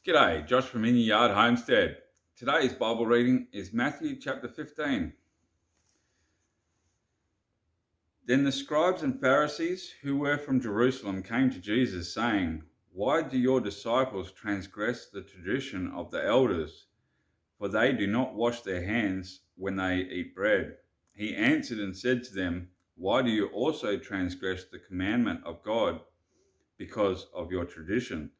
G'day, Josh from In Your Yard Homestead. Today's Bible reading is Matthew chapter 15. Then the scribes and Pharisees who were from Jerusalem came to Jesus, saying, "Why do your disciples transgress the tradition of the elders? For they do not wash their hands when they eat bread." He answered and said to them, "Why do you also transgress the commandment of God because of your tradition?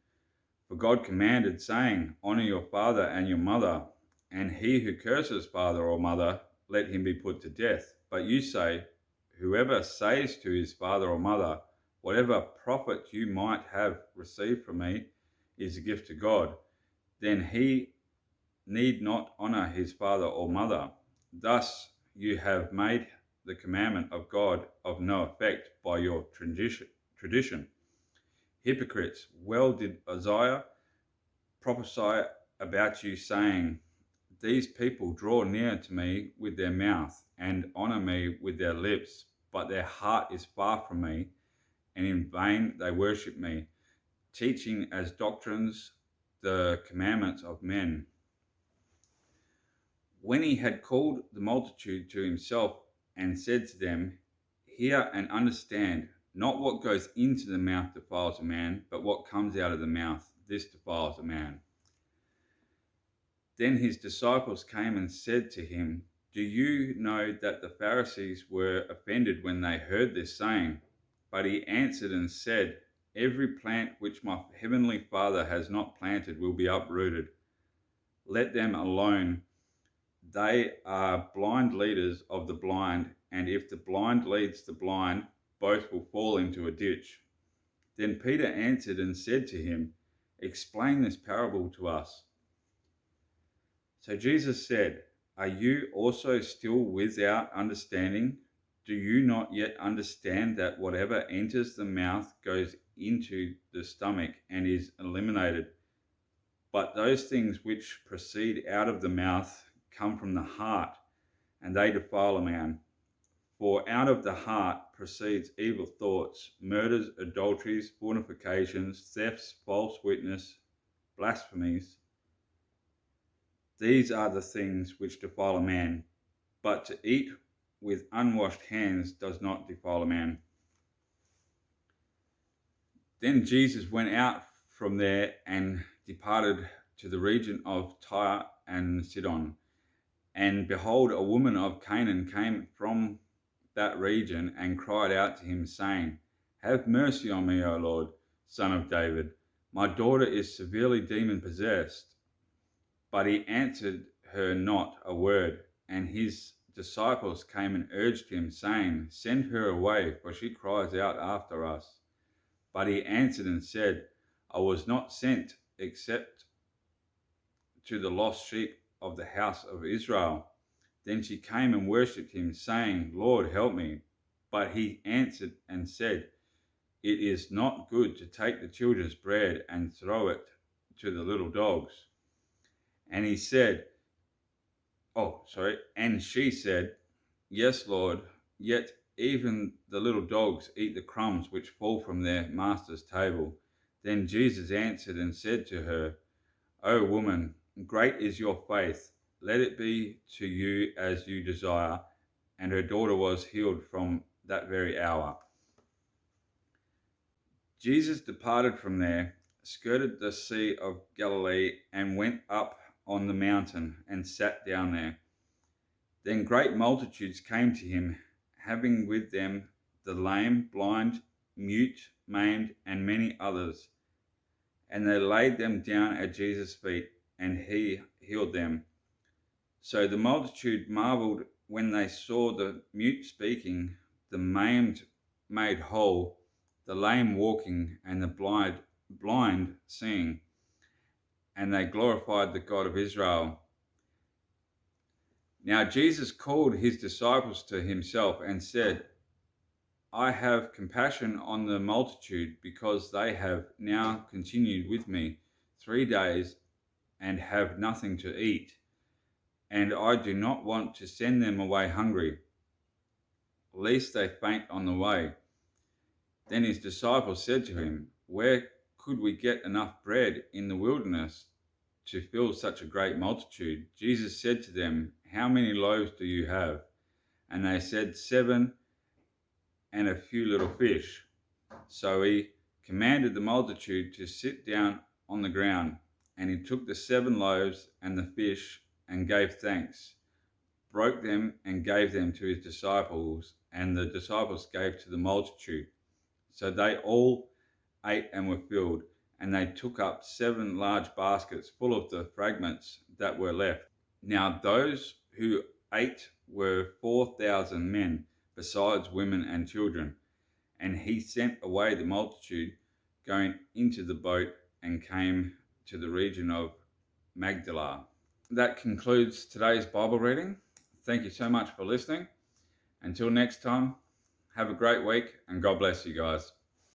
For God commanded, saying, 'Honor your father and your mother,' and he who curses father or mother, let him be put to death. But you say, 'Whoever says to his father or mother, whatever profit you might have received from me is a gift to God,' then he need not honor his father or mother. Thus you have made the commandment of God of no effect by your tradition. Hypocrites, well did Isaiah prophesy about you, saying, 'These people draw near to me with their mouth and honor me with their lips, but their heart is far from me, and in vain they worship me, teaching as doctrines the commandments of men.'" When he had called the multitude to himself and said to them, "Hear and understand, not what goes into the mouth defiles a man, but what comes out of the mouth, this defiles a man." Then his disciples came and said to him, "Do you know that the Pharisees were offended when they heard this saying?" But he answered and said, "Every plant which my heavenly Father has not planted will be uprooted. Let them alone. They are blind leaders of the blind, and if the blind leads the blind, both will fall into a ditch." Then Peter answered and said to him, "Explain this parable to us." So Jesus said, "Are you also still without understanding? Do you not yet understand that whatever enters the mouth goes into the stomach and is eliminated? But those things which proceed out of the mouth come from the heart, and they defile a man. For out of the heart proceeds evil thoughts, murders, adulteries, fornications, thefts, false witness, blasphemies. These are the things which defile a man, but to eat with unwashed hands does not defile a man." Then Jesus went out from there and departed to the region of Tyre and Sidon. And behold, a woman of Canaan came from that region and cried out to him, saying, "Have mercy on me, O Lord, Son of David. My daughter is severely demon possessed." But he answered her not a word. And his disciples came and urged him, saying, "Send her away, for she cries out after us." But he answered and said, "I was not sent except to the lost sheep of the house of Israel." Then she came and worshipped him, saying, "Lord, help me." But he answered and said, "It is not good to take the children's bread and throw it to the little dogs." And he said, and she said, "Yes, Lord, yet even the little dogs eat the crumbs which fall from their master's table." Then Jesus answered and said to her, "O woman, great is your faith. Let it be to you as you desire." And her daughter was healed from that very hour. Jesus departed from there, skirted the Sea of Galilee, and went up on the mountain and sat down there. Then great multitudes came to him, having with them the lame, blind, mute, maimed, and many others. And they laid them down at Jesus' feet, and he healed them. So the multitude marveled when they saw the mute speaking, the maimed made whole, the lame walking, and the blind seeing. And they glorified the God of Israel. Now Jesus called his disciples to himself and said, "I have compassion on the multitude, because they have now continued with me 3 days and have nothing to eat. And I do not want to send them away hungry, lest they faint on the way." Then his disciples said to him, "Where could we get enough bread in the wilderness to fill such a great multitude. Jesus said to them, "How many loaves do you have?" And they said, 7, and a few little fish. So he commanded the multitude to sit down on the ground, and he took the 7 loaves and the fish, and gave thanks, broke them, and gave them to his disciples, and the disciples gave to the multitude. So they all ate and were filled, and they took up 7 large baskets full of the fragments that were left. Now those who ate were 4,000 men, besides women and children. And he sent away the multitude, going into the boat, and came to the region of Magdala. That concludes today's Bible reading. Thank you so much for listening. Until next time, have a great week, and God bless you guys.